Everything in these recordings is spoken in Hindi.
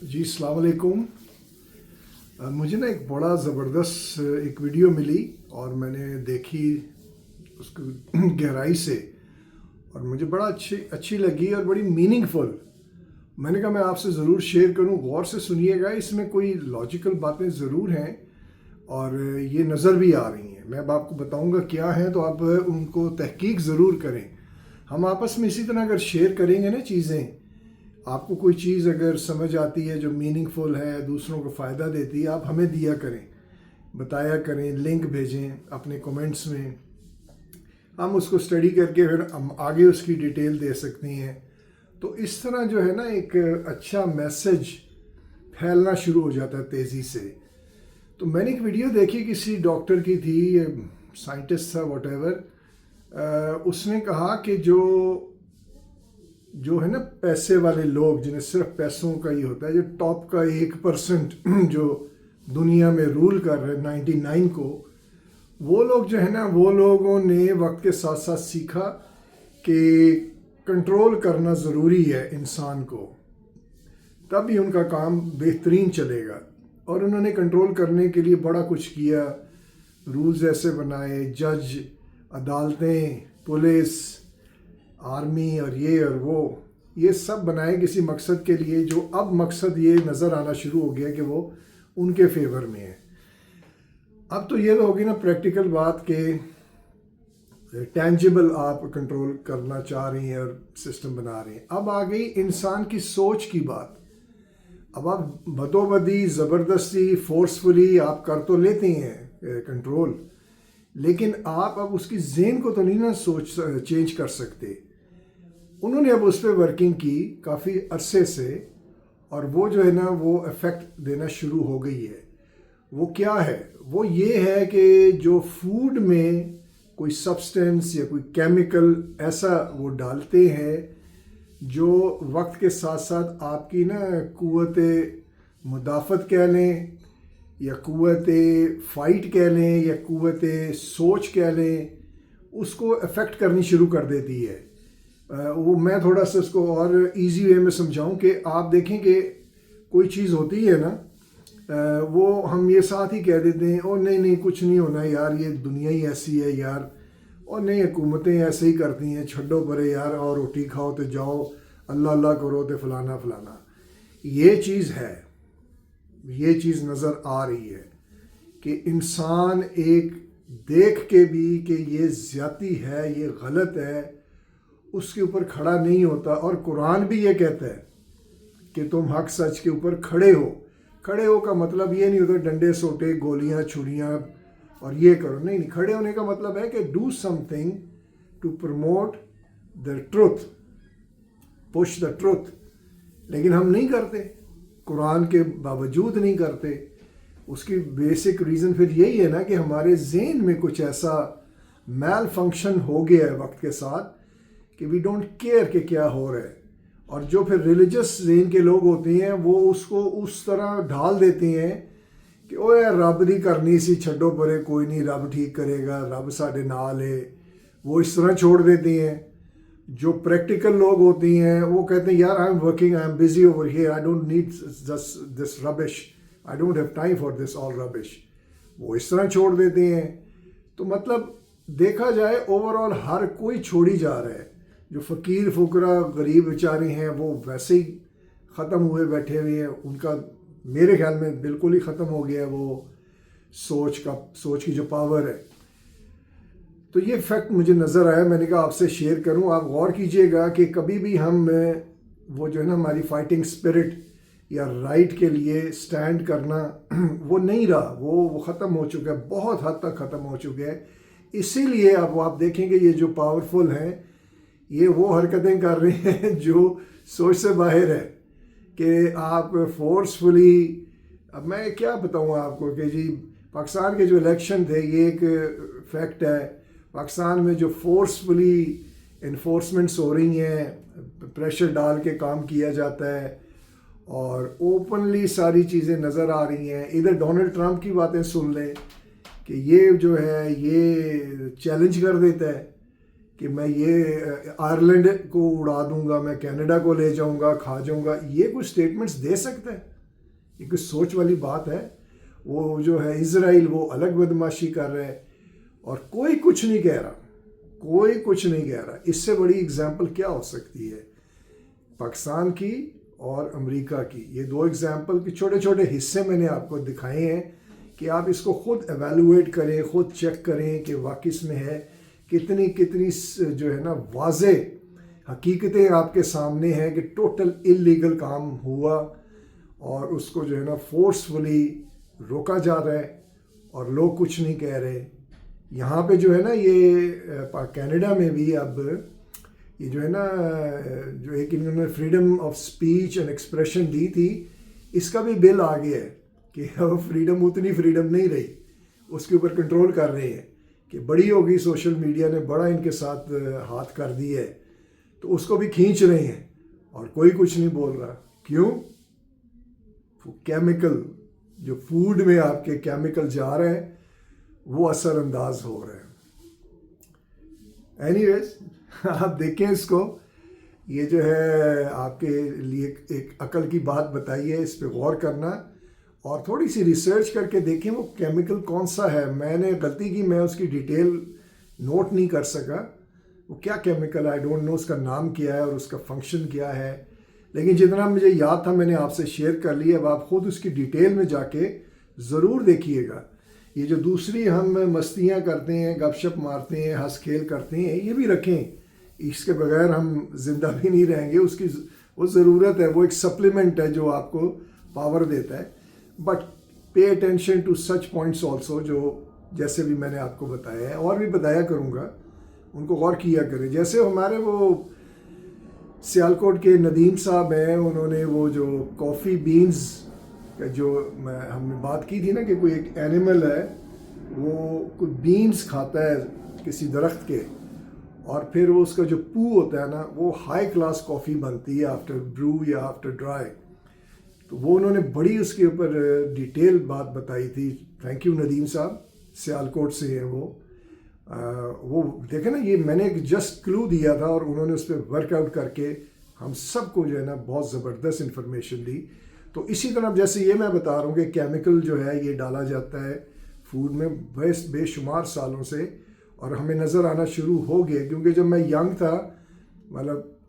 जी अस्सलाम वालेकुम। मुझे ना एक बड़ा ज़बरदस्त एक वीडियो मिली और मैंने देखी उसको गहराई से और मुझे बड़ा अच्छी अच्छी लगी और बड़ी मीनिंगफुल। मैंने कहा मैं आपसे ज़रूर शेयर करूं, गौर से सुनिएगा। इसमें कोई लॉजिकल बातें ज़रूर हैं और ये नज़र भी आ रही हैं। मैं अब आपको बताऊंगा क्या है, तो आप उनको तहकीक ज़रूर करें। हम आपस में इसी तरह अगर शेयर करेंगे ना चीज़ें, आपको कोई चीज़ अगर समझ आती है जो मीनिंगफुल है, दूसरों को फ़ायदा देती है, आप हमें दिया करें, बताया करें, लिंक भेजें अपने कमेंट्स में। हम उसको स्टडी करके फिर हम आगे उसकी डिटेल दे सकते हैं। तो इस तरह जो है ना एक अच्छा मैसेज फैलना शुरू हो जाता है तेज़ी से। तो मैंने एक वीडियो देखी, किसी डॉक्टर की थी, साइंटिस्ट था, वॉटेवर। उसने कहा कि जो है ना पैसे वाले लोग, जिन्हें सिर्फ पैसों का ही होता है, जो टॉप का 1% जो दुनिया में रूल कर रहे हैं 99 को, वो लोग जो है ना, वो लोगों ने वक्त के साथ साथ सीखा कि कंट्रोल करना ज़रूरी है इंसान को, तभी उनका काम बेहतरीन चलेगा। और उन्होंने कंट्रोल करने के लिए बड़ा कुछ किया, रूल्स ऐसे बनाए, जज, अदालतें, पुलिस, आर्मी और ये सब बनाए किसी मकसद के लिए, जो अब मकसद ये नज़र आना शुरू हो गया कि वो उनके फेवर में है। अब तो ये तो होगी ना प्रैक्टिकल बात के टेंजिबल आप कंट्रोल करना चाह रही हैं और सिस्टम बना रही हैं। अब आ गई इंसान की सोच की बात। अब आप बदोबदी, ज़बरदस्ती, फोर्सफुली आप कर तो लेते हैं कंट्रोल, लेकिन आप अब उसकी ज़हन को तो नहीं ना सोच चेंज कर सकते। उन्होंने अब उस पर वर्किंग की काफ़ी अरसे से, और वो जो है ना वो इफ़ेक्ट देना शुरू हो गई है। वो क्या है? वो ये है कि जो फूड में कोई सब्सटेंस या कोई केमिकल ऐसा वो डालते हैं जो वक्त के साथ साथ आपकी ना कुव्वत मुदाफ़त कह लें, या कुव्वत फ़ाइट कह लें, या कुव्वत सोच कह लें, उसको अफेक्ट करनी शुरू कर देती है। वो मैं थोड़ा सा इसको और इजी वे में समझाऊं कि आप देखें कि कोई चीज़ होती है ना, वो हम ये साथ ही कह देते हैं, ओ नहीं नहीं कुछ नहीं होना यार, ये दुनिया ही ऐसी है यार, और नहीं हुकूमतें ऐसे ही करती हैं, छड्डो परे यार, और रोटी खाओ तो जाओ, अल्लाह अल्लाह करो तो फलाना फलाना। ये चीज़ है, ये चीज़ नज़र आ रही है कि इंसान एक देख के भी कि ये ज़्यादती है, ये गलत है, उसके ऊपर खड़ा नहीं होता। और कुरान भी ये कहता है कि तुम हक सच के ऊपर खड़े हो। खड़े हो का मतलब ये नहीं होता डंडे सोटे, गोलियां, छुरियां और ये करो, नहीं नहीं। खड़े होने का मतलब है कि do something to promote the truth, push the truth. लेकिन हम नहीं करते, कुरान के बावजूद नहीं करते। उसकी बेसिक रीज़न फिर यही है ना कि हमारे ज़हन में कुछ ऐसा मैल फंक्शन हो गया है वक्त के साथ कि वी डोंट केयर कि क्या हो रहा है। और जो फिर रिलीजियस ज़हन के लोग होते हैं वो उसको उस तरह ढाल देते हैं कि ओ यार रब दी करनी सी, छड्डो परे, कोई नहीं, रब ठीक करेगा, रब साडे नाल है, वो इस तरह छोड़ देते हैं। जो प्रैक्टिकल लोग होती हैं वो कहते हैं यार I am working, I am busy over here, I don't need this rubbish, I don't have time for this all rubbish, वो इस तरह छोड़ देते हैं। तो मतलब देखा जाए ओवरऑल हर कोई छोड़ी जा रहा है। जो फ़कीर फुकरा गरीब बेचारे हैं वो वैसे ही ख़त्म हुए बैठे हुए हैं, उनका मेरे ख्याल में बिल्कुल ही ख़त्म हो गया वो सोच की जो पावर है। तो ये फैक्ट मुझे नज़र आया, मैंने कहा आपसे शेयर करूं। आप गौर कीजिएगा कि कभी भी हम वो जो है ना हमारी फाइटिंग स्पिरिट या राइट के लिए स्टैंड करना वो नहीं रहा, वो ख़त्म हो चुका है, बहुत हद तक ख़त्म हो चुका है। इसीलिए अब आप देखेंगे ये जो पावरफुल हैं ये वो हरकतें कर रहे हैं जो सोच से बाहर है कि आप फोर्सफुली। अब मैं क्या बताऊँ आपको कि जी पाकिस्तान के जो इलेक्शन थे, ये एक फैक्ट है, पाकिस्तान में जो फोर्सफुली इन्फोर्समेंट्स हो रही हैं, प्रेशर डाल के काम किया जाता है और ओपनली सारी चीज़ें नज़र आ रही हैं। इधर डोनाल्ड ट्रंप की बातें सुन लें कि ये जो है ये चैलेंज कर देता है कि मैं ये आयरलैंड को उड़ा दूंगा, मैं कनाडा को ले जाऊंगा, खा जाऊंगा, ये कुछ स्टेटमेंट्स दे सकता है? ये कुछ सोच वाली बात है। वो जो है इजराइल, वो अलग बदमाशी कर रहे हैं और कोई कुछ नहीं कह रहा, कोई कुछ नहीं कह रहा। इससे बड़ी एग्जाम्पल क्या हो सकती है? पाकिस्तान की और अमेरिका की, ये दो एग्जाम्पल के छोटे छोटे हिस्से मैंने आपको दिखाए हैं कि आप इसको खुद एवेलुएट करें, खुद चेक करें कि वाकई इसमें है कितनी कितनी जो है ना वाज़े हकीकतें आपके सामने हैं कि टोटल इलीगल काम हुआ और उसको जो है ना फोर्सफुली रोका जा रहा है और लोग कुछ नहीं कह रहे। यहाँ पे जो है ना ये कनाडा में भी अब ये जो है ना जो एक इन्होंने freedom of speech and expression दी थी, इसका भी बिल आ गया है कि अब फ्रीडम उतनी फ्रीडम नहीं रही, उसके ऊपर कंट्रोल कर रहे हैं कि बड़ी होगी, सोशल मीडिया ने बड़ा इनके साथ हाथ कर दिया है, तो उसको भी खींच रहे हैं और कोई कुछ नहीं बोल रहा। क्यों? केमिकल जो फूड में आपके केमिकल जा रहे हैं वो असरअंदाज हो रहे हैं। एनीवेज, आप देखें इसको, ये जो है आपके लिए एक अकल की बात बताई है, इस पे गौर करना और थोड़ी सी रिसर्च करके देखें वो केमिकल कौन सा है। मैंने गलती की, मैं उसकी डिटेल नोट नहीं कर सका, वो क्या केमिकल, आई डोंट नो उसका नाम क्या है और उसका फंक्शन क्या है, लेकिन जितना मुझे याद था मैंने आपसे शेयर कर लिया। अब आप खुद उसकी डिटेल में जाके ज़रूर देखिएगा। ये जो दूसरी हम मस्तियाँ करते हैं, गपशप मारते हैं, हंस खेल करते हैं, ये भी रखें, इसके बगैर हम जिंदा भी नहीं रहेंगे। उसकी वो ज़रूरत है, वो एक सप्लीमेंट है जो आपको पावर देता है। But pay attention to such points also, जो जैसे भी मैंने आपको बताया है और भी बताया करूँगा, उनको गौर किया करें। जैसे हमारे वो सियालकोट के नदीम साहब हैं, उन्होंने वो जो कॉफ़ी बीन्स का जो हमने बात की थी ना कि कोई एक एनिमल है वो कोई बीन्स खाता है किसी दरख्त के और फिर वो उसका जो पू होता है ना वो हाई क्लास कॉफ़ी बनती है आफ्टर ब्रू या आफ्टर ड्राई। तो वो उन्होंने बड़ी उसके ऊपर डिटेल बात बताई थी। थैंक यू नदीम साहब, सियालकोट से हैं वो देखे ना, ये मैंने एक जस्ट क्लू दिया था और उन्होंने उस पर वर्कआउट करके हम सबको जो है ना बहुत ज़बरदस्त इन्फॉर्मेशन दी। तो इसी तरह जैसे ये मैं बता रहा हूँ कि केमिकल जो है ये डाला जाता है फूड में बेशुमार सालों से और हमें नज़र आना शुरू हो गया, क्योंकि जब मैं यंग था, मतलब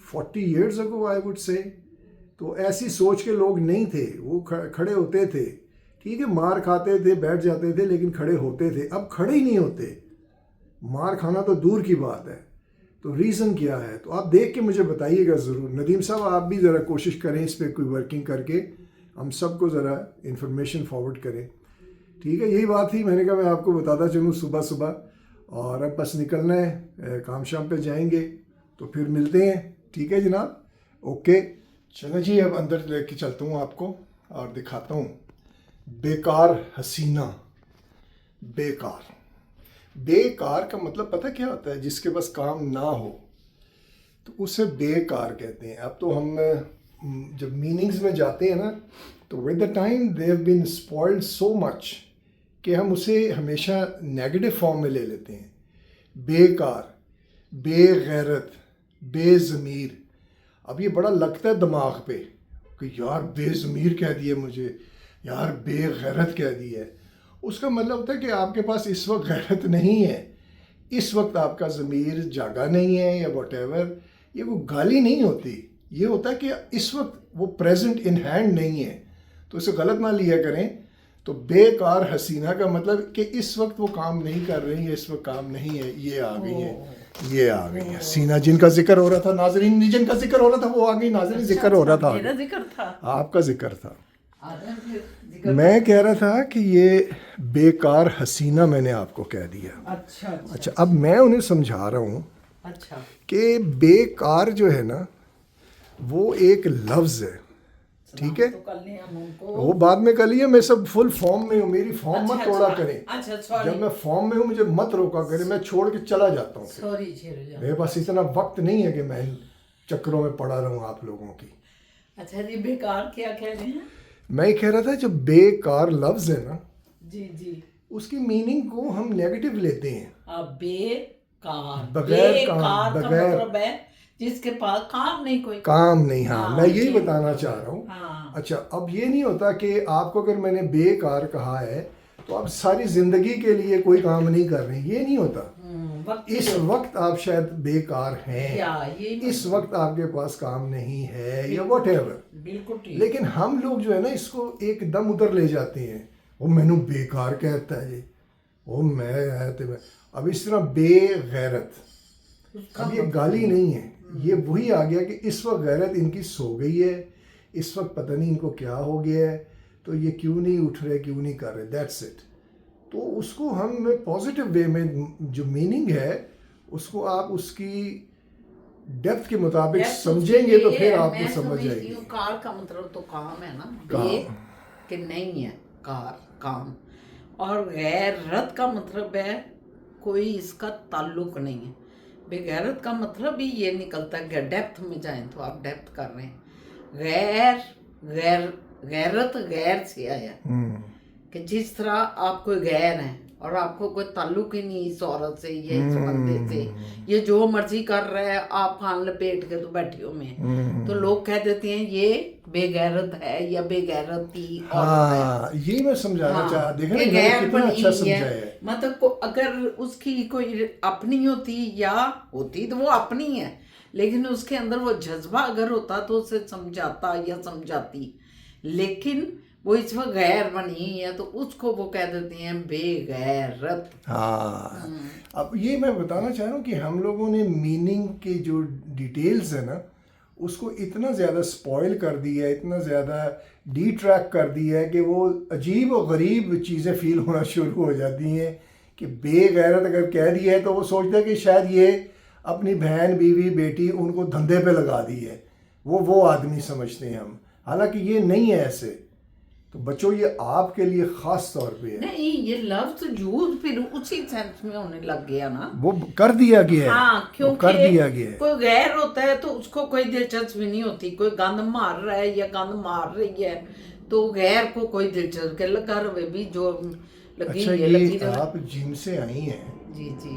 40 years ago I would say, तो ऐसी सोच के लोग नहीं थे, वो खड़े होते थे, ठीक है, मार खाते थे, बैठ जाते थे, लेकिन खड़े होते थे। अब खड़े ही नहीं होते, मार खाना तो दूर की बात है। तो रीज़न क्या है? तो आप देख के मुझे बताइएगा ज़रूर। नदीम साहब, आप भी ज़रा कोशिश करें इस पर कोई वर्किंग करके हम सबको ज़रा इन्फॉर्मेशन फॉरवर्ड करें, ठीक है? यही बात थी, मैंने कहा मैं आपको बताता चलूँ सुबह सुबह। और अब बस निकलना है, काम शाम पे जाएंगे, तो फिर मिलते हैं, ठीक है जनाब? ओके, चलो जी, अब अंदर लेके चलता हूँ आपको और दिखाता हूँ बेकार हसीना। बेकार, बेकार का मतलब पता क्या होता है? जिसके पास काम ना हो तो उसे बेकार कहते हैं। अब तो हम जब मीनिंग्स में जाते हैं ना, तो with the time they have been spoiled so much कि हम उसे हमेशा नेगेटिव फॉर्म में ले लेते हैं। बेकार, बेगैरत, बेज़मीर। अब ये बड़ा लगता है दिमाग पे कि यार बेज़मीर कह दिए मुझे, यार बेगैरत कह दिया है। उसका मतलब होता है कि आपके पास इस वक्त गैरत नहीं है, इस वक्त आपका ज़मीर जागा नहीं है या वॉटेवर। ये वो गाली नहीं होती, ये होता है कि इस वक्त वो प्रेजेंट इन हैंड नहीं है, तो इसे गलत ना लिया करें। तो बेकार हसीना का मतलब कि इस वक्त वो काम नहीं कर रही है, इस वक्त काम नहीं है। ये आ गई है, ये आ गई है हसीना, जिनका जिक्र हो रहा था नाजरीन, जिनका जिक्र हो रहा था वो आ गई नाजरीन। जिक्र हो रहा था, मेरा जिक्र था, आपका जिक्र था। मैं कह रहा था कि ये बेकार हसीना मैंने आपको कह दिया। अच्छा, अब मैं उन्हें समझा रहा हूँ कि बेकार जो है ना वो एक लफ्ज़ है, ठीक है? तो वो बाद में कर लिया, मैं सब फुल फॉर्म में हूँ, मेरी फॉर्म मत तोड़ा करें। जब मैं फॉर्म में हूँ मुझे मत रोका करें, मैं छोड़ के चला जाता हूँ। मेरे पास इतना वक्त नहीं है कि मैं इन चक्करों में पड़ा रहूँ आप लोगों की। अच्छा जी, बेकार क्या कह रहे हैं? मैं कह रहा था जो बेकार लफ्ज़ है ना जी जी, उसकी मीनिंग को हम नेगेटिव लेते हैं। कार बगैर बेकार का बगैर मतलब है जिसके पास काम नहीं कोई। काम नहीं। हाँ, हाँ, मैं यही ये- बताना चाह रहा हूँ। हाँ अच्छा, अब ये नहीं होता कि आपको अगर मैंने बेकार कहा है तो आप सारी जिंदगी के लिए कोई काम नहीं कर रहे, ये नहीं होता। वक्त इस वक्त आप शायद बेकार हैं, या ये इस वक्त आपके पास काम नहीं है या बिल्कुल वट बिल्कुल ठीक। लेकिन हम लोग जो है ना इसको एकदम उधर ले जाते हैं। वो मैनू बेकार कहता है जी, वो मैं है तो मैं। अब इस तरह बेगैरत, अब ये गाली नहीं है, ये वही आ गया कि इस वक्त गैरत इनकी सो गई है, इस वक्त पता नहीं इनको क्या हो गया है, तो ये क्यों नहीं उठ रहे, क्यों नहीं कर रहे, दैट्स इट। तो उसको हम पॉजिटिव वे में जो मीनिंग है उसको आप उसकी डेप्थ के मुताबिक Depth समझेंगे तो ये फिर है, आपको मैं समझ समझती आएगी। हूँ कार का मतलब तो काम है ना, काम। बे कि नहीं है कार काम, और गैरत का मतलब है कोई इसका ताल्लुक नहीं है। बेगैरत का मतलब ही ये निकलता है कि डेप्थ में जाएं तो आप डेप्थ कर रहे हैं। गैर गैर गैरत गैर से आया कि जिस तरह आप कोई गैर हैं और आपको कोई ताल्लुक ही नहीं इस औरत से या इस बंदे से, ये जो मर्जी कर रहा है आप कान लपेट के तो बैठे हो में, तो लोग कह देते हैं ये बेगैरत है या बेगैरत की औरत है। हाँ, यही मैं समझाना चाह, देखा ना कि मैंने गैर कितना बनी अच्छा है। समझाया है। मतलब अगर उसकी कोई अपनी होती या होती तो वो अपनी है, लेकिन उसके अंदर वो जज्बा अगर होता तो उसे समझाता या समझाती, लेकिन वो इस वक्त गैर बनी है तो उसको वो कह देते हैं बेगैरत। हाँ, अब ये मैं बताना चाह रहा हूँ कि हम लोगों ने मीनिंग के जो डिटेल्स है ना उसको इतना ज़्यादा स्पॉइल कर दिया है, इतना ज़्यादा डिट्रैक्ट कर दिया है कि वो अजीब और गरीब चीज़ें फील होना शुरू हो जाती हैं कि बेगैरत अगर कह दिया है तो वो सोचता है कि शायद ये अपनी बहन, बीवी, बेटी उनको धंधे पे लगा दी है, वो आदमी समझते हैं हम, हालांकि ये नहीं है ऐसे। तो बच्चों, ये आपके लिए ख़ास तौर पे है। नहीं, ये लफ्ज यूज फिर उसी सेंस में होने लग गया ना, वो कर दिया गया है। हाँ, वो क्योंकि कर दिया गया है। कोई गैर होता है तो उसको कोई दिलचस्पी नहीं होती, कोई गंद मार रहा है या गंद मार रही है तो गैर को कोई दिलचस्पी लगा रहे भी जो लगी अच्छा, है लगी ये रहे। आप जिम से आई हैं, जी जी,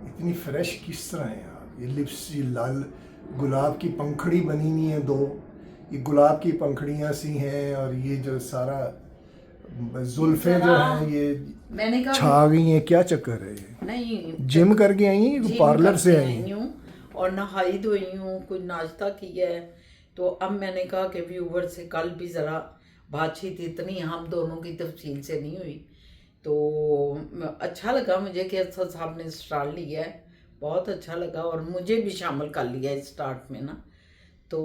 इतनी फ्रेश किस तरह हैं आप? ये लिप्स, ये लाल गुलाब की पंखड़ी बनी हुई हैं दो, ये गुलाब की पंखड़ियाँ सी हैं, और ये जो सारा जुल्फें जो हैं ये मैंने कहा छा गई हैं, क्या चक्कर है ये? नहीं, जिम करके आई हैं, जिम पार्लर से करके आई हैं? हूँ और नहाई धोई हूँ, कुछ नाश्ता किया है। तो अब मैंने कहा कि व्यूवर से कल भी ज़रा बातचीत इतनी हम दोनों की तफसील से नहीं हुई, तो अच्छा लगा मुझे कि असद साहब ने स्टार्ट लिया है, बहुत अच्छा लगा, और मुझे भी शामिल कर लिया है स्टार्ट में ना, तो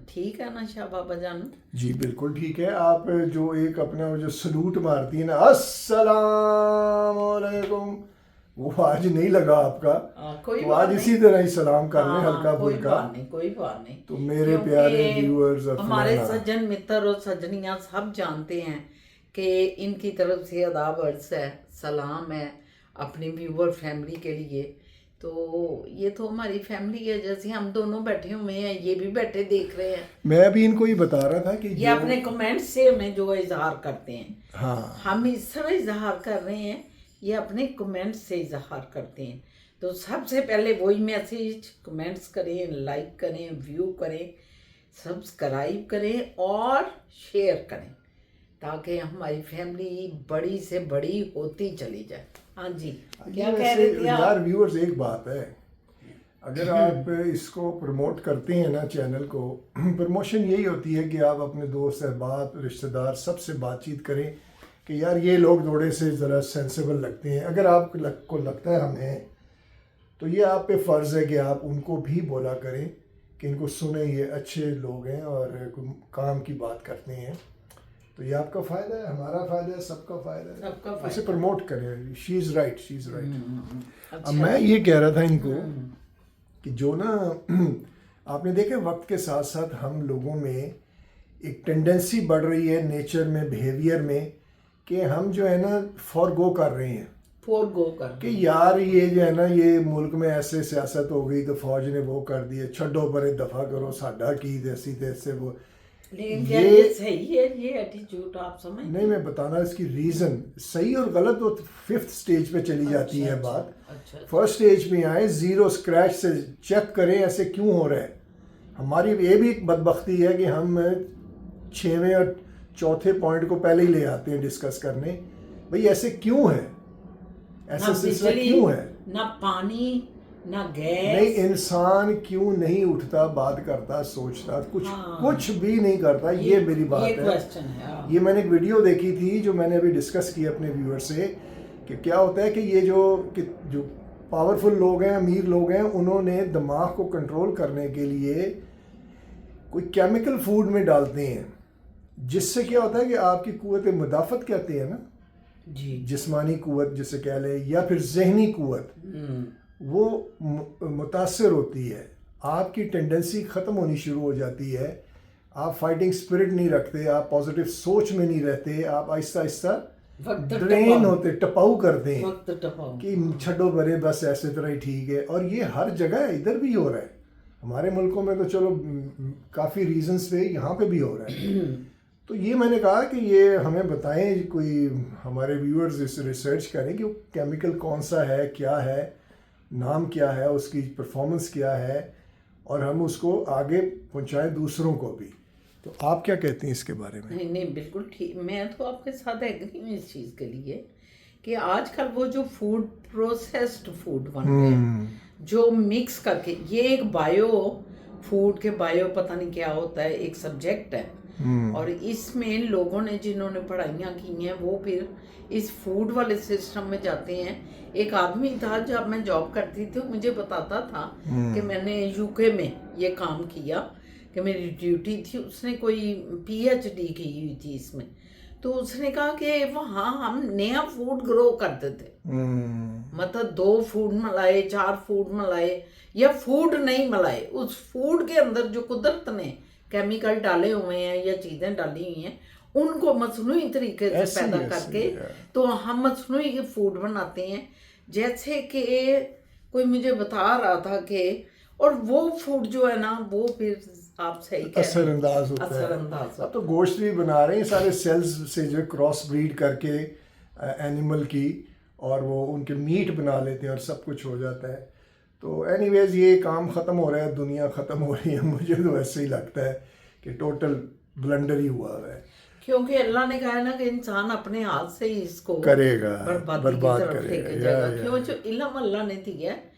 ठीक है ना शाह बाबा जान? जी बिल्कुल ठीक है। आप जो एक अपना वो जो सलूट मारती है ना, अस्सलाम वालेकुम, वो आज नहीं लगा आपका, कोई तो बात आज इसी तरह ही सलाम कर लें, हाँ, हल्का कोई फुल्का। बात नहीं, कोई बात नहीं। तो मेरे क्योंकि प्यारे व्यूअर्स और हमारे फलाना, सज्जन मित्र और सज्जनियाँ सब जानते हैं कि इनकी तरफ से आदाब अर्ज़ है, सलाम है अपनी व्यूअर फैमिली के लिए। तो ये तो हमारी फैमिली है, जैसे हम दोनों बैठे हुए हैं, ये भी बैठे देख रहे हैं। मैं अभी इनको ही बता रहा था कि ये अपने कमेंट से हमें जो इजहार करते हैं, हाँ, हम इस तरह इजहार कर रहे हैं, ये अपने कमेंट से इजहार करते हैं। तो सबसे पहले वही मैसेज, कमेंट्स करें, लाइक करें, व्यू करें, सब्सक्राइब करें और शेयर करें, ताकि हमारी फैमिली बड़ी से बड़ी होती चली जाए। हाँ जी, क्या ये कह वैसे रहे थे आप? यार व्यूअर्स, एक बात है, अगर आप इसको प्रमोट करते हैं ना चैनल को, प्रमोशन यही होती है कि आप अपने दोस्त, अहबाब, रिश्तेदार सबसे बातचीत करें कि यार ये लोग थोड़े से ज़रा सेंसिबल लगते हैं। अगर आपको लगता है हमें, तो ये आप पे फ़र्ज़ है कि आप उनको भी बोला करें कि इनको सुने, ये अच्छे लोग हैं और काम की बात करते हैं। तो ये आपका फ़ायदा है, हमारा फ़ायदा है, सबका फ़ायदा है, सबका इसे फायदा। प्रमोट करें। She is right, she is right. अब अच्छा, मैं ये कह रहा था इनको कि जो ना आपने देखा वक्त के साथ साथ हम लोगों में एक टेंडेंसी बढ़ रही है नेचर में, बिहेवियर में, कि हम जो है ना फॉर गो कर रहे हैं फोर गो कर कि यार ये जो है ना, ये मुल्क में ऐसे सियासत हो गई तो फौज ने वो कर दिया, छड्डो परे दफ़ा करो, साडा की जैसी तैसे वो। लेकिन क्या ये सही है ये एटीट्यूड आप समझ नहीं, मैं बताना इसकी रीज़न, सही और गलत तो 5th स्टेज पे चली जाती है बात। अच्छा फर्स्ट स्टेज में आए, ज़ीरो स्क्रैच से चेक करें ऐसे क्यों हो रहा है। हमारी ये भी एक बदबख्ती है कि हम 6वें और चौथे पॉइंट को पहले ही ले आते हैं डिस्कस करने, भाई ऐसे क्यों है, ऐसा ना सिलसिला बिजली क्यों है। ना पानी ना गैस। नहीं, इंसान क्यों नहीं उठता, बात करता, सोचता, कुछ भी नहीं करता, ये मेरी बात ये है। क्वेश्चन है हाँ। ये मैंने एक वीडियो देखी थी जो मैंने अभी डिस्कस की अपने व्यूअर से, कि क्या होता है कि ये जो पावरफुल लोग हैं, अमीर लोग हैं, उन्होंने दिमाग को कंट्रोल करने के लिए कोई केमिकल फूड में डालते हैं, जिससे क्या होता है कि आपकी कुव्वत मुदाफ़त कहते हैं ना, जी जिस्मानी कुव्वत जिसे कह ले, या फिर जहनी कुव्वत, वो मुतासर होती है, आपकी टेंडेंसी ख़त्म होनी शुरू हो जाती है, आप फाइटिंग स्पिरिट नहीं रखते, आप पॉजिटिव सोच में नहीं रहते, आप आहिस्ता आहिस्ता ड्रेन होते, टपाऊ करते हैं कि छड्डो बरे बस ऐसे तरह ही ठीक है। और ये हर जगह है, इधर भी हो रहा है, हमारे मुल्कों में तो चलो काफ़ी रीजंस पे यहाँ पे भी हो रहा है। तो ये मैंने कहा कि ये हमें बताएं, कोई हमारे व्यूअर्स इस रिसर्च करें कि वो केमिकल कौन सा है, क्या है, नाम क्या है, उसकी परफॉर्मेंस क्या है, और हम उसको आगे पहुंचाएं दूसरों को भी। तो आप क्या कहते हैं इसके बारे में? नहीं नहीं बिल्कुल ठीक, मैं तो आपके साथ एग्री हूँ इस चीज़ के लिए कि आजकल वो जो फूड प्रोसेस्ड फूड बन रहे हैं, जो मिक्स करके, ये एक बायो फूड के बायो पता नहीं क्या होता है, एक सब्जेक्ट है, और इसमें लोगों ने जिन्होंने पढ़ाइयाँ की हैं वो फिर इस फूड वाले सिस्टम में जाते हैं। एक आदमी था जब मैं जॉब करती थी, मुझे बताता था कि मैंने यूके में ये काम किया, कि मेरी ड्यूटी थी, उसने कोई पीएचडी की हुई थी इसमें, तो उसने कहा कि वहाँ हम नया फूड ग्रो करते थे, मतलब 2 फूड मिलाए, 4 फूड मिलाए, या फूड नहीं मिलाए, उस फूड के अंदर जो कुदरत ने केमिकल डाले हुए हैं या चीज़ें डाली हुई हैं, उनको मसनूई तरीके से पैदा करके तो हम मसनूई फूड बनाते हैं। जैसे कि कोई मुझे बता रहा था कि, और वो फूड जो है ना वो फिर आप सही कह रहे हैं, असरअंदाज होता है। अब तो गोश्त भी बना रहे हैं सारे सेल्स से जो क्रॉस ब्रीड करके एनिमल की, और वो उनके मीट बना लेते हैं और सब कुछ हो जाता है। तो एनीवेज ये काम ख़त्म हो रहा है, दुनिया ख़त्म हो रही है, मुझे तो ऐसे ही लगता है कि टोटल ब्लंडर ही हुआ है, क्योंकि अल्लाह ने कहा है ना कि इंसान अपने हाथ से ही इसको करेगा, बर्बाद करेगा। क्यों, जो इल्म अल्लाह ने दिया है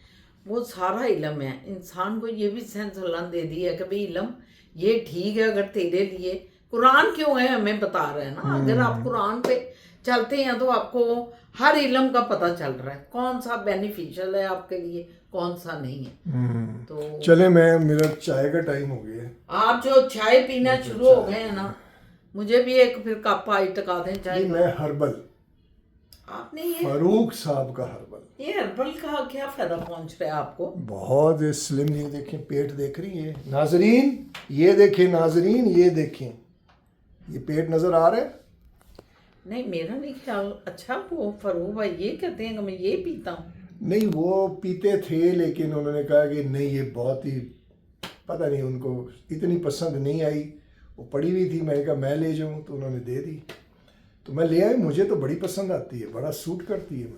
वो सारा इल्म है। इंसान को ये भी सेंस अल्लाह ने दे दी है कि भाई इल्म ये ठीक है, अगर तेरे लिए कुरान क्यों है हमें बता रहे हैं ना, अगर आप कुरान पे चलते हैं तो आपको हर इल्म का पता चल रहा है, कौन सा बेनिफिशियल है आपके लिए, कौन सा नहीं है। तो चले, मेरा चाय का टाइम हो गया है, आप जो चाय पीना शुरू हो गए हैं ना, मुझे भी एक फिर कप आई टका दें चाय। मैं हर्बल, आपने ये फारूक साहब का हर्बल, ये हर्बल का क्या फायदा पहुंच रहा है आपको? बहुत स्लिम, ये देखें, पेट देख रही है नाजरीन, ये देखें नाजरीन, ये देखें, ये पेट नजर आ रहा है। नहीं मेरा नहीं ख्याल। अच्छा, वो फरूक भाई ये कहते हैं कि मैं ये पीता हूँ? नहीं, वो पीते थे, लेकिन उन्होंने कहा कि नहीं, ये बहुत ही, पता नहीं उनको इतनी पसंद नहीं आई, वो पड़ी हुई थी, मैंने कहा मैं ले जाऊँ, तो उन्होंने दे दी, तो मैं ले आई। मुझे तो बड़ी पसंद आती है, बड़ा सूट करती है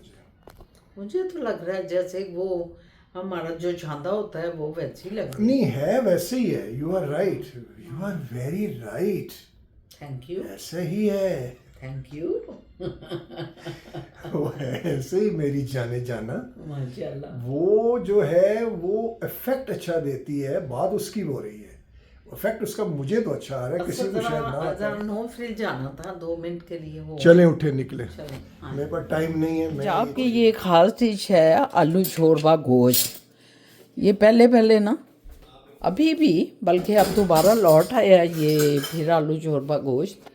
मुझे तो लग रहा है जैसे वो हमारा जो छांदा होता है वो वैसे ही लग रहा है। नहीं है, वैसे ही है, you are right, you are very right, thank you, ऐसे ही है, थैंक यू। वो है ऐसे ही मेरी जाने जाना, माशाल्लाह। वो जो है वो इफेक्ट अच्छा देती है, बात उसकी हो रही है, इफेक्ट उसका मुझे तो अच्छा आ रहा है, किसी को शायद ना आता है। नो फ्रिज जाना था 2 मिनट के लिए, वो चले उठे निकले, हाँ। मेरे पास टाइम नहीं है। मैं आपकी ये खास डिश है आलू छोरबा गोश्त। ये पहले ना, अभी भी, बल्कि अब दोबारा लौट आया ये फिर आलू छोरबा गोश्त,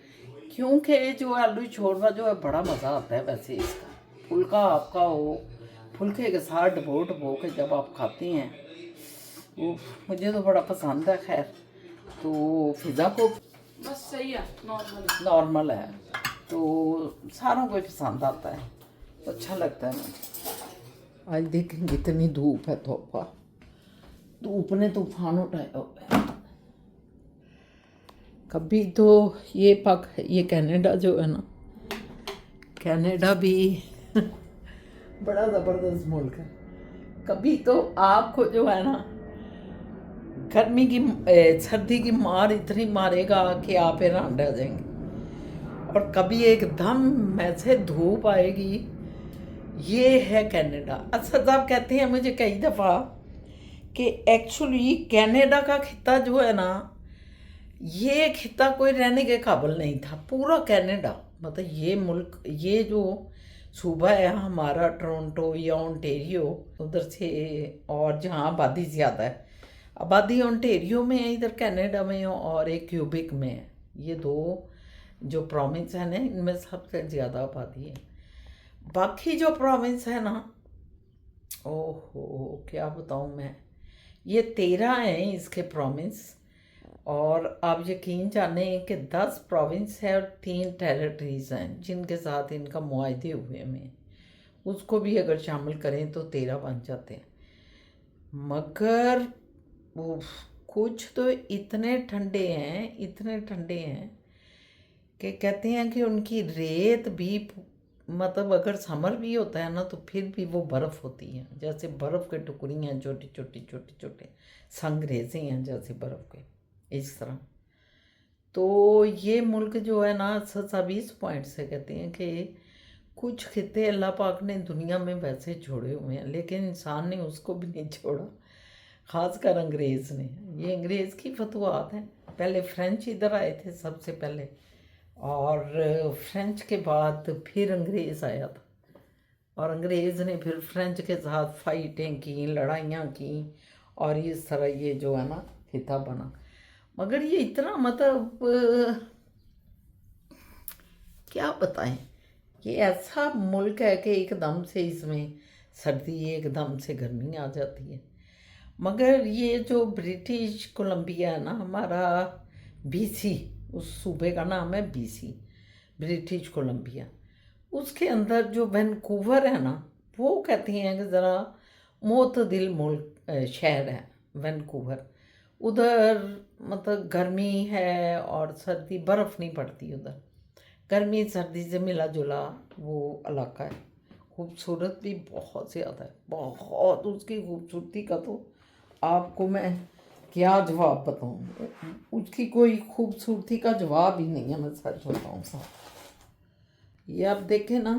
क्योंकि जो आलू छोरबा जो है बड़ा मज़ा आता है वैसे इसका, फुल्का आपका हो, फुल्के के साथ डबो के जब आप खाते हैं वो मुझे तो बड़ा पसंद है। खैर, तो फिज़ा को बस सही है, नॉर्मल है, तो सारों को पसंद आता है, तो अच्छा लगता है मुझे। आज देखें कितनी धूप है, तोहफा धूप ने तूफान उठाया हुआ है। कभी तो ये कनाडा जो है ना, कनाडा भी बड़ा ज़बरदस्त मुल्क है। कभी तो आपको जो है ना सर्दी की मार इतनी मारेगा कि आप हैरान रह जाएंगे, और कभी एकदम ऐसे धूप आएगी। ये है कनाडा। असद साहब कहते हैं मुझे कई दफ़ा कि एक्चुअली कनाडा का खिता जो है ना, ये खिता कोई रहने के काबिल नहीं था। पूरा कनाडा, मतलब ये मुल्क, ये जो सूबा है हमारा टोरंटो या ओंटारियो उधर से, और जहाँ आबादी ज़्यादा है, आबादी ओंटारियो में है इधर कनाडा में, और एक क्यूबिक में है। ये दो जो प्रोविंस है ना, इनमें सबसे ज़्यादा आबादी है। बाकी जो प्रोविंस है ना, ओहो क्या बताऊँ मैं, ये 13 हैं इसके प्रोविंस, और आप यकीन जाने कि 10 प्रोविंस है और 3 टेरिटरीज़ हैं जिनके साथ इनका मुआहदे हुए में, उसको भी अगर शामिल करें तो 13 बन जाते हैं। मगर उफ, कुछ तो इतने ठंडे हैं, इतने ठंडे हैं कि कहते हैं कि उनकी रेत भी, मतलब अगर समर भी होता है ना तो फिर भी वो बर्फ़ होती है, जैसे बर्फ़ के टुकड़ियाँ, छोटी छोटी छोटे छोटे संगरेजे हैं जैसे बर्फ़ के, इस तरह। तो ये मुल्क जो है ना, 20 पॉइंट से कहते हैं कि कुछ खिते अल्लाह पाक ने दुनिया में वैसे छोड़े हुए हैं, लेकिन इंसान ने उसको भी नहीं छोड़ा, ख़ासकर अंग्रेज़ ने। ये अंग्रेज़ की फतवात हैं। पहले फ्रेंच इधर आए थे सबसे पहले, और फ्रेंच के बाद फिर अंग्रेज़ आया था, और अंग्रेज़ ने फिर फ्रेंच के साथ फाइटें की, लड़ाइयाँ की, और इस तरह ये जो है ना खिता बना। मगर ये इतना, मतलब क्या बताएं, ये ऐसा मुल्क है कि एकदम से इसमें सर्दी, एकदम से गर्मी आ जाती है। मगर ये जो ब्रिटिश कोलंबिया है ना हमारा, बीसी, उस सूबे का नाम है बीसी, ब्रिटिश कोलंबिया। उसके अंदर जो वैनकूवर है ना, वो कहते हैं कि ज़रा मोतदिल मुल्क शहर है वैनकूवर। उधर मतलब गर्मी है और सर्दी, बर्फ़ नहीं पड़ती उधर, गर्मी सर्दी से मिला जुला वो इलाका है। खूबसूरत भी बहुत ज़्यादा है, बहुत। उसकी खूबसूरती का तो आपको मैं क्या जवाब बताऊँ, उसकी कोई खूबसूरती का जवाब ही नहीं है, मैं सच बताऊँ साहब। ये आप देखें ना,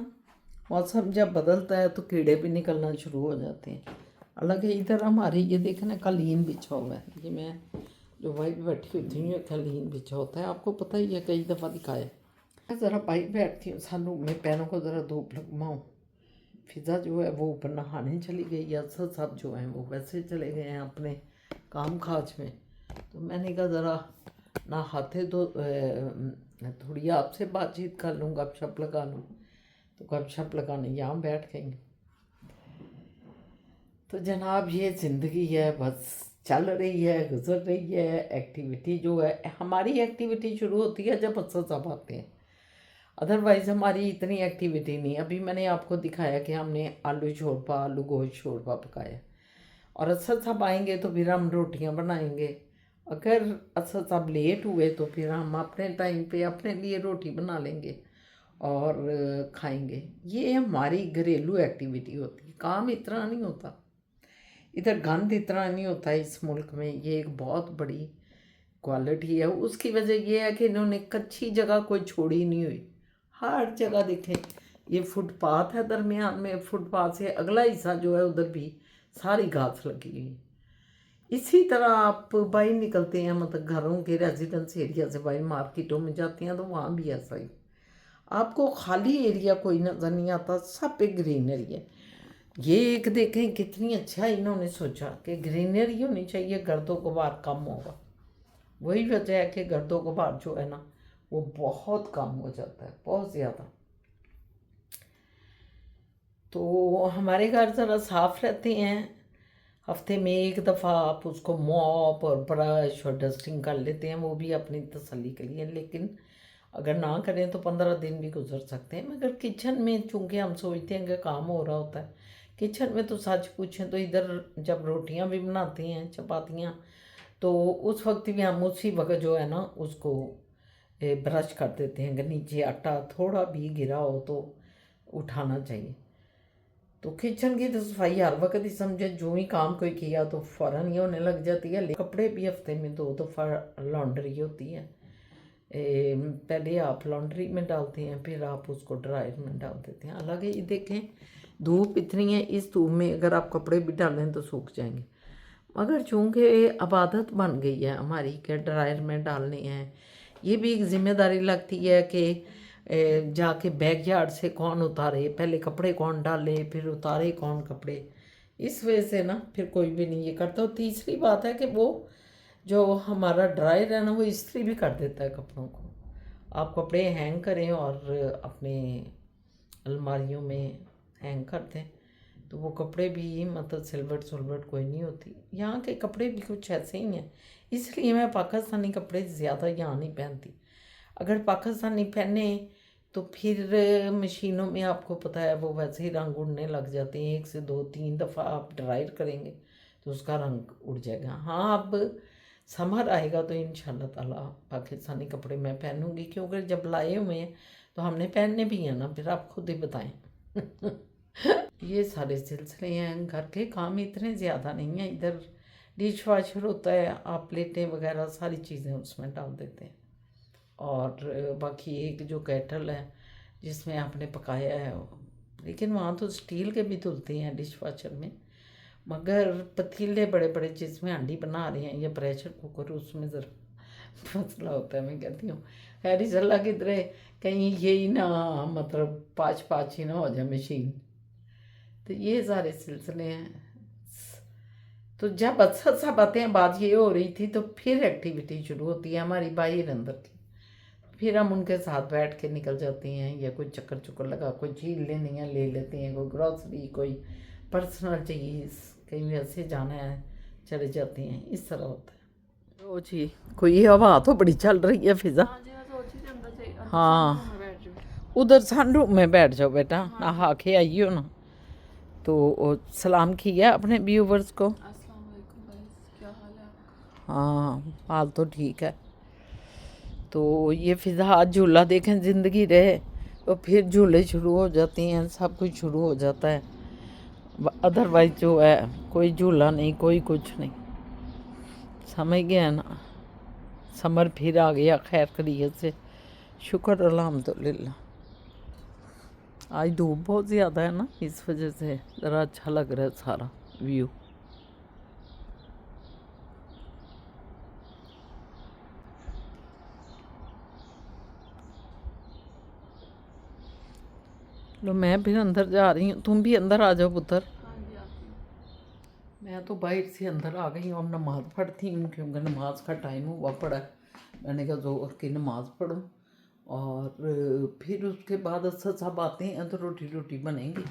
मौसम जब बदलता है तो कीड़े भी निकलना शुरू हो जाते हैं। अलग है इधर हमारे, ये देखना कालीन बिछा हुआ है, ये मैं जो वाइफ बैठी होती हूँ कालीन बिछा होता है, आपको पता ही है, कई दफ़ा दिखाया। ज़रा बाइक बैठती हूँ, सानू मैं पैरों को ज़रा धूप लगवाऊँ। फिज़ा जो है वो ऊपर नहाने चली गई, या सब जो हैं वो वैसे चले गए हैं अपने काम काज में। तो मैंने कहा ज़रा नहाते तो थोड़ी आपसे बातचीत कर लूँ, गपशप लगा लूँ। तो गपशप लगाने यहाँ बैठ गई। तो जनाब ये ज़िंदगी है, बस चल रही है, गुजर रही है। एक्टिविटी जो है, हमारी एक्टिविटी शुरू होती है जब असद साहब आते हैं, अदरवाइज़ हमारी इतनी एक्टिविटी नहीं। अभी मैंने आपको दिखाया कि हमने आलू शोरबा, आलू गोश्त शोरबा पकाया, और असद साहब आएंगे तो फिर हम रोटियां बनाएंगे। अगर असद साहब लेट हुए तो फिर हम अपने टाइम पे अपने लिए रोटी बना लेंगे और खाएंगे। ये हमारी घरेलू एक्टिविटी होती है, काम इतना नहीं होता इधर, गंद इतना नहीं होता इस मुल्क में। ये एक बहुत बड़ी क्वालिटी है। उसकी वजह यह है कि इन्होंने कच्ची जगह कोई छोड़ी नहीं हुई। हर जगह देखें, ये फुटपाथ है, दरमियान में फुटपाथ से अगला हिस्सा जो है उधर भी सारी घास लगी हुई। इसी तरह आप बाहर निकलते हैं, मतलब घरों के रेजिडेंस एरिया से बाहर मार्केटों में जाते हैं तो वहाँ भी ऐसा ही, आपको खाली एरिया कोई नज़र नहीं आता, सब पे ग्रीनरी है। ये एक देखें कितनी अच्छा इन्होंने सोचा कि ग्रीनरी होनी चाहिए, गर्दो गुबार कम होगा। वही वजह है कि गर्दो गुबार जो है ना वो बहुत कम हो जाता है, बहुत ज़्यादा। तो हमारे घर ज़रा साफ़ रहते हैं, हफ्ते में एक दफ़ा आप उसको मॉप और ब्रश और डस्टिंग कर लेते हैं, वो भी अपनी तसल्ली के लिए। लेकिन अगर ना करें तो 15 दिन भी गुजर सकते हैं। मगर किचन में चूँकि हम सोचते हैं कि काम हो रहा होता है, किचन में तो सच पूछें तो इधर जब रोटियां भी बनाते हैं, चपातियाँ, तो उस वक्त भी हम उसी वक्त जो है ना उसको ब्रश कर देते हैं। अगर नीचे आटा थोड़ा भी गिरा हो तो उठाना चाहिए। तो किचन की तो सफाई हर वक्त ही समझे, जो ही काम कोई किया तो फ़ौरन ही होने लग जाती है। कपड़े भी हफ्ते में 2 दफ़ा लॉन्ड्री होती है। पहले आप लॉन्ड्री में डालते हैं, फिर आप उसको ड्रायर में डाल देते हैं। हालांकि ये देखें धूप इतनी है, इस धूप में अगर आप कपड़े भी डालें तो सूख जाएंगे। मगर चूँकि अब आदत बन गई है हमारी कि ड्रायर में डालने हैं, ये भी एक ज़िम्मेदारी लगती है कि जाके बैकयार्ड से कौन उतारे, पहले कपड़े कौन डाले, फिर उतारे कौन कपड़े। इस वजह से ना फिर कोई भी नहीं ये करता। और तीसरी बात है कि वो जो हमारा ड्रायर है ना वो इस्त्री भी कर देता है कपड़ों को। आप कपड़े हैंग करें और अपने अलमारियों में हैंग कर दें तो वो कपड़े भी मतलब सिलवट कोई नहीं होती। यहाँ के कपड़े भी कुछ ऐसे ही हैं, इसलिए मैं पाकिस्तानी कपड़े ज़्यादा यहाँ नहीं पहनती। अगर पाकिस्तानी पहने तो फिर मशीनों में आपको पता है वो वैसे ही रंग उड़ने लग जाते हैं। 1 से 2 3 दफ़ा आप ड्रायर करेंगे तो उसका रंग उड़ जाएगा। हाँ, अब समर आएगा तो इंशाल्लाह ताला पाकिस्तानी कपड़े मैं पहनूंगी, क्योंकि जब लाए हुए हैं तो हमने पहनने भी हैं ना, फिर आप खुद ही बताएं। ये सारे सिलसिले हैं। घर के काम इतने ज़्यादा नहीं हैं। इधर डिश वॉशर होता है, आप प्लेटें वगैरह सारी चीज़ें उसमें डाल देते हैं। और बाकी एक जो केटल है जिसमें आपने पकाया है, लेकिन वहाँ तो स्टील के भी धुलते हैं डिश वॉशर में। मगर पतीले बड़े बड़े जिसमें हांडी बना रहे हैं या प्रेशर कुकर, उसमें ज़रा मसला होता है। मैं कहती हूँ खैर इजल्ला किधरे कहीं यही ना मतलब पाँच ही ना हो जाए मशीन। तो ये सारे सिलसिले हैं। तो जब अच्छा सा बातें बात ये हो रही थी तो फिर एक्टिविटी शुरू होती है हमारी बाहर अंदर की। फिर हम उनके साथ बैठ के निकल जाते हैं, या कोई चक्कर लगा, कोई चीज़ लेनी है ले लेते हैं, कोई ग्रॉसरी, कोई पर्सनल चीज़, कहीं ऐसे जाना है चले जाते हैं। इस तरह होता है। ओ जी, कोई हवा तो बड़ी चल रही है फिजा। हाँ, उधर सनरूम में बैठ जाओ बेटा, नहा के आई हो ना। तो सलाम किया अपने व्यूवर्स को। हाँ, हाल तो ठीक है। तो ये फिजा झूला देखें ज़िंदगी रहे तो फिर झूले शुरू हो जाते हैं, सब कुछ शुरू हो जाता है। अदरवाइज जो है कोई झूला नहीं, कोई कुछ नहीं। समझ गया ना। समर फिर आ गया खैर खैरियत से, शुक्र अल्हम्दुलिल्लाह। आज धूप बहुत ज़्यादा है ना, इस वजह से ज़रा अच्छा लग रहा है सारा व्यू। लो मैं फिर अंदर जा रही हूँ, तुम भी अंदर आ जाओ पुत्र। मैं तो बाहर से अंदर आ गई हूँ। अब नमाज़ पढ़ती हूँ क्योंकि नमाज का टाइम हुआ पड़ा है। मैंने कहा ज़ोहर की नमाज़ पढ़ूँ और फिर उसके बाद अच्छा सा बातें हैं तो रोटी बनेंगी।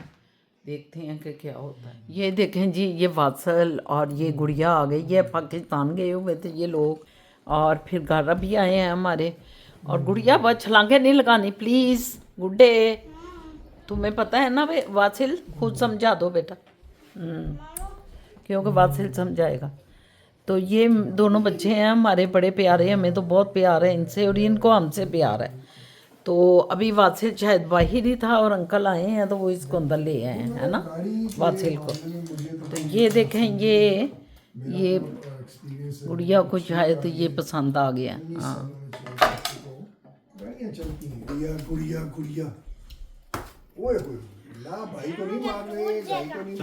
देखते हैं कि क्या होता है। ये देखें जी, ये वात्सल और ये गुड़िया आ गई है। पाकिस्तान गए हुए थे ये लोग और फिर घर भी आए हैं हमारे। और गुड़िया बस छलांगे नहीं लगानी प्लीज़। गुड्डे तुम्हें पता है ना वे वासिल, खुद समझा दो बेटा, क्योंकि वासिल समझाएगा। तो ये दोनों बच्चे हैं हमारे बड़े प्यारे, हमें तो बहुत प्यार है इनसे और इनको हमसे प्यार है। तो अभी वासिल शायद बाहर ही था और अंकल आए हैं तो वो इसको अंदर ले आए हैं, है ना वासिल को। तो ये देखें ये गुड़िया को शायद ये पसंद आ गया। हाँ गुड़िया ओए ना भाई को नहीं मार रहे, भाई को नहीं